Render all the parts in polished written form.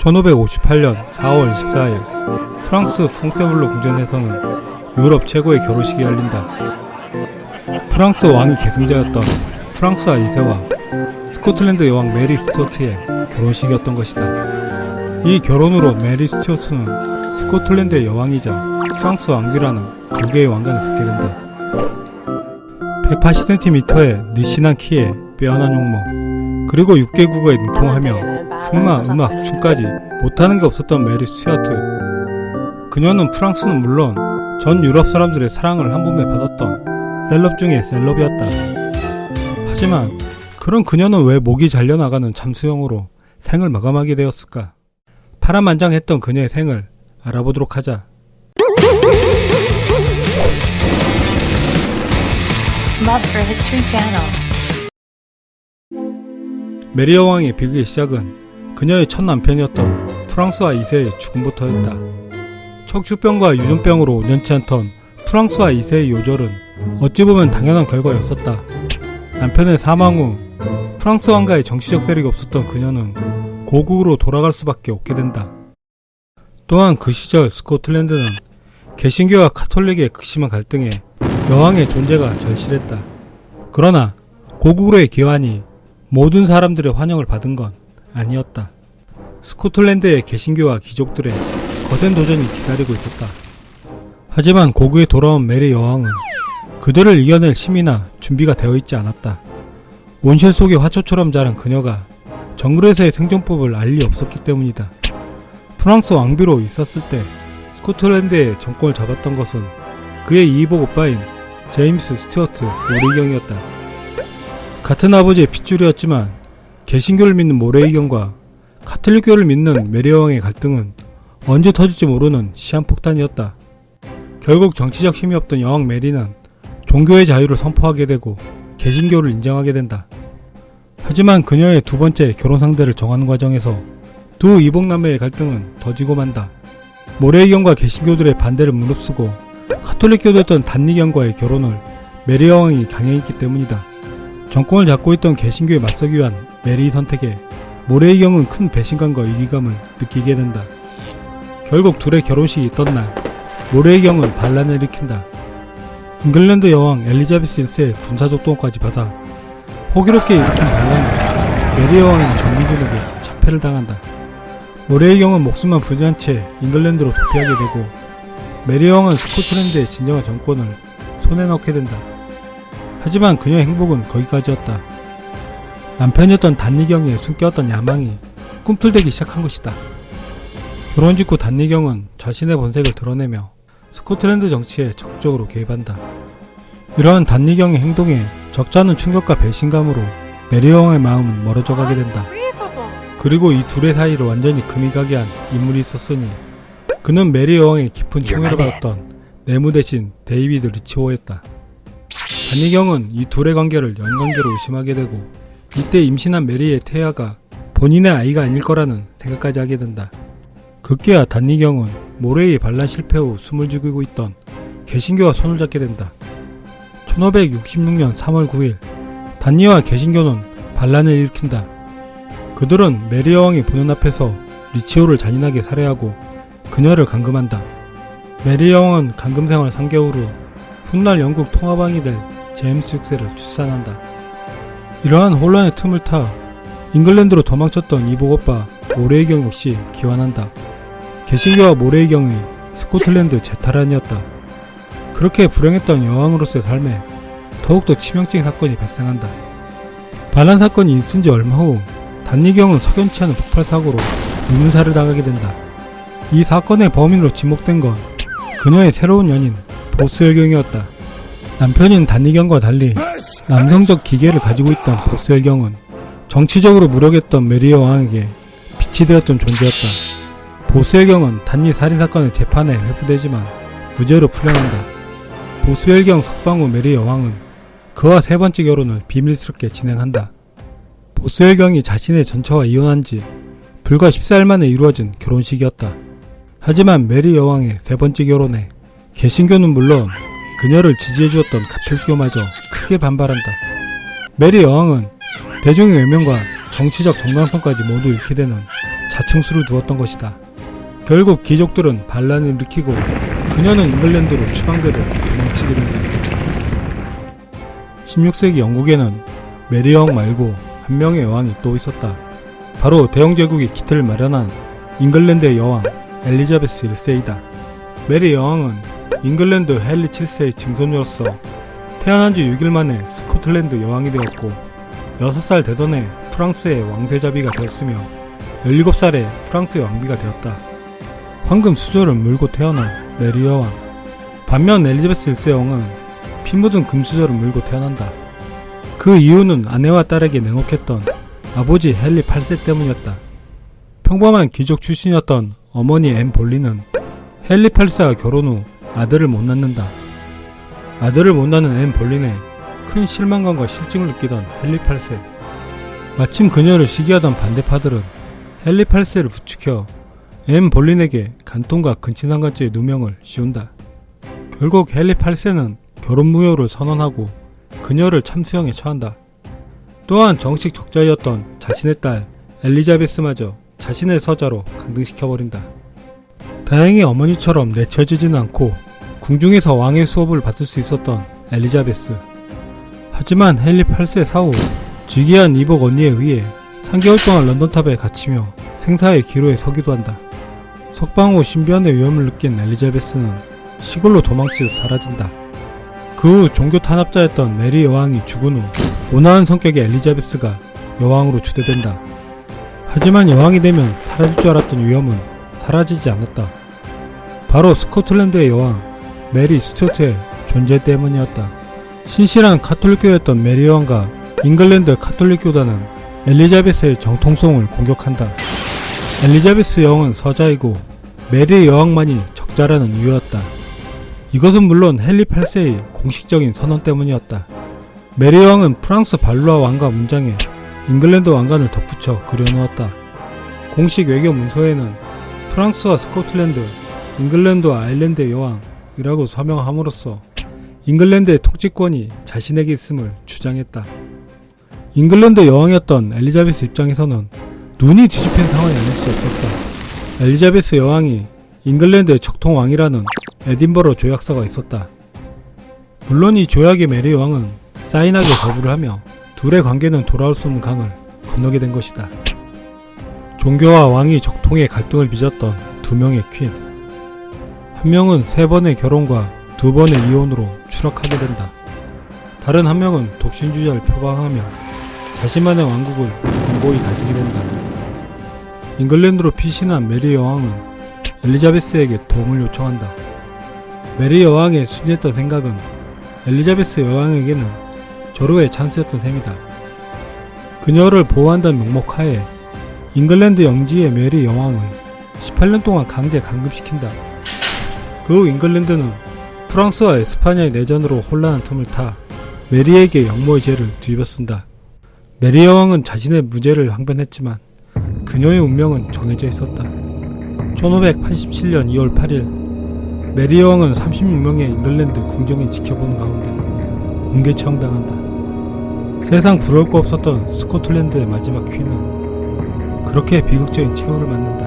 1558년 4월 24일 프랑스 퐁테블로 궁전에서는 유럽 최고의 결혼식이 열린다. 프랑스 왕이 계승자였던 프랑스와 2세와 스코틀랜드 여왕 메리 스튜어트의 결혼식이었던 것이다. 이 결혼으로 메리 스튜어트는 스코틀랜드의 여왕이자 프랑스 왕비라는 두 개의 왕관을 받게 된다. 180cm의 느씬한 키에 빼어난 용모, 그리고 6개국어에 능통하며 승마, 음악, 춤까지 못하는 게 없었던 메리 스튜어트. 그녀는 프랑스는 물론 전 유럽 사람들의 사랑을 한 몸에 받았던 셀럽 중의 셀럽이었다. 하지만 그런 그녀는 왜 목이 잘려나가는 잠수형으로 생을 마감하게 되었을까? 파란만장했던 그녀의 생을 알아보도록 하자. Love for History Channel. 메리 여왕의 비극의 시작은 그녀의 첫 남편이었던 프랑스와 2세의 죽음부터였다. 척추병과 유전병으로 우연치 않던 프랑스와 2세의 요절은 어찌 보면 당연한 결과였었다. 남편의 사망 후 프랑스 왕가의 정치적 세력이 없었던 그녀는 고국으로 돌아갈 수밖에 없게 된다. 또한 그 시절 스코틀랜드는 개신교와 카톨릭의 극심한 갈등에 여왕의 존재가 절실했다. 그러나 고국으로의 귀환이 모든 사람들의 환영을 받은 건 아니었다. 스코틀랜드의 개신교와 귀족들의 거센 도전이 기다리고 있었다. 하지만 고국에 돌아온 메리 여왕은 그들을 이겨낼 힘이나 준비가 되어 있지 않았다. 온실 속의 화초처럼 자란 그녀가 정글에서의 생존법을 알 리 없었기 때문이다. 프랑스 왕비로 있었을 때 스코틀랜드의 정권을 잡았던 것은 그의 이복 오빠인 제임스 스튜어트 모레이경이었다. 같은 아버지의 핏줄이었지만 개신교를 믿는 모레이경과 카톨릭교를 믿는 메리 여왕의 갈등은 언제 터질지 모르는 시한폭탄이었다. 결국 정치적 힘이 없던 여왕 메리는 종교의 자유를 선포하게 되고 개신교를 인정하게 된다. 하지만 그녀의 두 번째 결혼 상대를 정하는 과정에서 두 이복남매의 갈등은 더지고 만다. 모레이경과 개신교들의 반대를 무릅쓰고 카톨릭교도였던 단니경과의 결혼을 메리 여왕이 강행했기 때문이다. 정권을 잡고 있던 개신교에 맞서기 위한 메리의 선택에 모레이경은 큰 배신감과 위기감을 느끼게 된다. 결국 둘의 결혼식이 있던 날, 모레이경은 반란을 일으킨다. 잉글랜드 여왕 엘리자베스 1세의 군사적 도움까지 받아 호기롭게 일으킨 반란으로 메리 여왕은 정비군에게 참패를 당한다. 모레이경은 목숨만 부지한 채 잉글랜드로 도피하게 되고 메리 여왕은 스코틀랜드의 진정한 정권을 손에 넣게 된다. 하지만 그녀의 행복은 거기까지였다. 남편이었던 단니경의 숨겨왔던 야망이 꿈틀대기 시작한 것이다. 결혼 직후 단니경은 자신의 본색을 드러내며 스코틀랜드 정치에 적극적으로 개입한다. 이러한 단니경의 행동에 적잖은 충격과 배신감으로 메리 여왕의 마음은 멀어져 가게 된다. 그리고 이 둘의 사이를 완전히 금이 가게 한 인물이 있었으니 그는 메리 여왕의 깊은 총애를 받았던 내무 대신 데이비드 리치호였다. 단니경은 이 둘의 관계를 연관계로 의심하게 되고 이때 임신한 메리의 태아가 본인의 아이가 아닐 거라는 생각까지 하게 된다. 급기야 단니경은 모레이의 반란 실패 후 숨을 죽이고 있던 개신교와 손을 잡게 된다. 1566년 3월 9일 단니와 개신교는 반란을 일으킨다. 그들은 메리 여왕이 보는 앞에서 리치오를 잔인하게 살해하고 그녀를 감금한다. 메리 여왕은 감금 생활 3개월 후 훗날 영국 통화방이 될 제임스 6세를 출산한다. 이러한 혼란의 틈을 타 잉글랜드로 도망쳤던 이복 오빠 모레이경 역시 귀환한다. 개신교와 모레이경의 스코틀랜드 재탈환이었다. 그렇게 불행했던 여왕으로서의 삶에 더욱더 치명적인 사건이 발생한다. 반란 사건이 있은 지 얼마 후 단니경은 석연치 않은 폭발사고로 유문사를 당하게 된다. 이 사건의 범인으로 지목된 건 그녀의 새로운 연인 보스열경이었다. 남편인 단니경과 달리 남성적 기계를 가지고 있던 보스열경은 정치적으로 무력했던 메리 여왕에게 빛이 되었던 존재였다. 보스열경은 단니 살인사건의 재판에 회부되지만 무죄로 풀려난다. 보스열경 석방 후 메리 여왕은 그와 세 번째 결혼을 비밀스럽게 진행한다. 보스열경이 자신의 전처와 이혼한 지 불과 14일 만에 이루어진 결혼식이었다. 하지만 메리 여왕의 세 번째 결혼에 개신교는 물론 그녀를 지지해주었던 카톨릭교마저 크게 반발한다. 메리 여왕은 대중의 외면과 정치적 정당성까지 모두 잃게 되는 자충수를 두었던 것이다. 결국 귀족들은 반란을 일으키고 그녀는 잉글랜드로 추방되듯 도망치게 된다. 16세기 영국에는 메리 여왕 말고 한 명의 여왕이 또 있었다. 바로 대영제국이 기틀을 마련한 잉글랜드의 여왕 엘리자베스 1세이다. 메리 여왕은 잉글랜드 헨리 7세의 증손녀로서 태어난 지 6일 만에 스코틀랜드 여왕이 되었고 6살 되던 해 프랑스의 왕세자비가 되었으며 17살에 프랑스의 왕비가 되었다. 황금 수저를 물고 태어난 메리 여왕. 반면 엘리자베스 1세 여왕은 피 묻은 금수저를 물고 태어난다. 그 이유는 아내와 딸에게 냉혹했던 아버지 헨리 8세 때문이었다. 평범한 귀족 출신이었던 어머니 앤 볼리는 헨리 8세와 결혼 후 아들을 못 낳는다. 아들을 못 낳는 앤 볼린에 큰 실망감과 실증을 느끼던 헨리 8세. 마침 그녀를 시기하던 반대파들은 헨리 8세를 부추겨 앤 볼린에게 간통과 근친상간죄의 누명을 씌운다. 결국 헨리 8세는 결혼 무효를 선언하고 그녀를 참수형에 처한다. 또한 정식 적자이었던 자신의 딸 엘리자베스마저 자신의 서자로 강등시켜버린다. 다행히 어머니처럼 내쳐지지는 않고 궁중에서 왕의 수업을 받을 수 있었던 엘리자베스. 하지만 헨리 8세 사후 즉위한 이복 언니에 의해 3개월 동안 런던탑에 갇히며 생사의 기로에 서기도 한다. 석방 후 신비한의 위험을 느낀 엘리자베스는 시골로 도망치듯 사라진다. 그 후 종교 탄압자였던 메리 여왕이 죽은 후 온화한 성격의 엘리자베스가 여왕으로 추대된다. 하지만 여왕이 되면 사라질 줄 알았던 위험은 사라지지 않았다. 바로 스코틀랜드의 여왕 메리 스튜어트의 존재 때문이었다. 신실한 카톨릭교였던 메리 여왕과 잉글랜드 카톨릭교단은 엘리자베스의 정통성을 공격한다. 엘리자베스 여왕은 서자이고 메리 여왕만이 적자라는 이유였다. 이것은 물론 헨리 8세의 공식적인 선언 때문이었다. 메리 여왕은 프랑스 발루아 왕가 문장에 잉글랜드 왕관을 덧붙여 그려놓았다. 공식 외교 문서에는 프랑스와 스코틀랜드, 잉글랜드와 아일랜드의 여왕이라고 서명함으로써 잉글랜드의 통치권이 자신에게 있음을 주장했다. 잉글랜드 여왕이었던 엘리자베스 입장에서는 눈이 뒤집힌 상황이 아닐 수 없었다. 엘리자베스 여왕이 잉글랜드의 적통왕이라는 에딘버러 조약서가 있었다. 물론 이 조약에 메리 여왕은 사인하게 거부를 하며 둘의 관계는 돌아올 수 없는 강을 건너게 된 것이다. 종교와 왕이 적통의 갈등을 빚었던 두 명의 퀸. 한 명은 3번의 결혼과 2번의 이혼으로 추락하게 된다. 다른 한 명은 독신주의를 표방하며 자신만의 왕국을 공고히 다지게 된다. 잉글랜드로 피신한 메리 여왕은 엘리자베스에게 도움을 요청한다. 메리 여왕의 순진했던 생각은 엘리자베스 여왕에게는 절호의 찬스였던 셈이다. 그녀를 보호한다는 명목하에 잉글랜드 영지의 메리 여왕을 18년 동안 강제 감금시킨다. 그 후 잉글랜드는 프랑스와 에스파냐의 내전으로 혼란한 틈을 타 메리에게 역모의 죄를 뒤집어쓴다. 메리 여왕은 자신의 무죄를 항변했지만 그녀의 운명은 정해져 있었다. 1587년 2월 8일 메리 여왕은 36명의 잉글랜드 궁정이 지켜보는 가운데 공개 처형당한다. 세상 부러울 거 없었던 스코틀랜드의 마지막 퀸은 그렇게 비극적인 최후를 맞는다.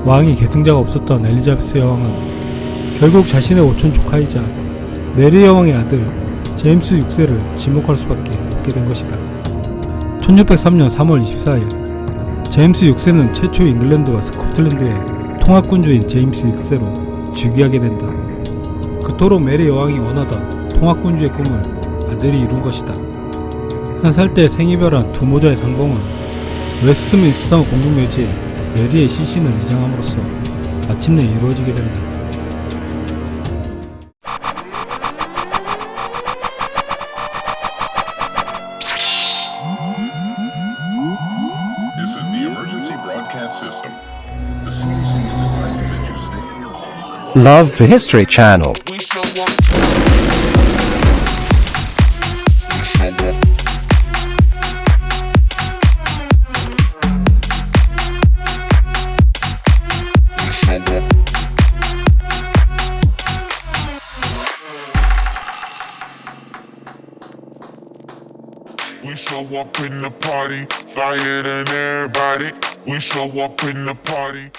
왕이 계승자가 없었던 엘리자베스 여왕은 결국 자신의 오촌 조카이자 메리 여왕의 아들 제임스 6세를 지목할 수밖에 없게 된 것이다. 1603년 3월 24일 제임스 6세는 최초의 잉글랜드와 스코틀랜드의 통합군주인 제임스 1세로 즉위하게 된다. 그토록 메리 여왕이 원하던 통합군주의 꿈을 아들이 이룬 것이다. 한 살 때 생이별한 두 모자의 상봉은 웨스트민스터 공동묘지에 메리의 시신을 이장함으로써 마침내 이루어지게 된다. Love the History Channel. We show up in the party, flyer than everybody. We show up in the party.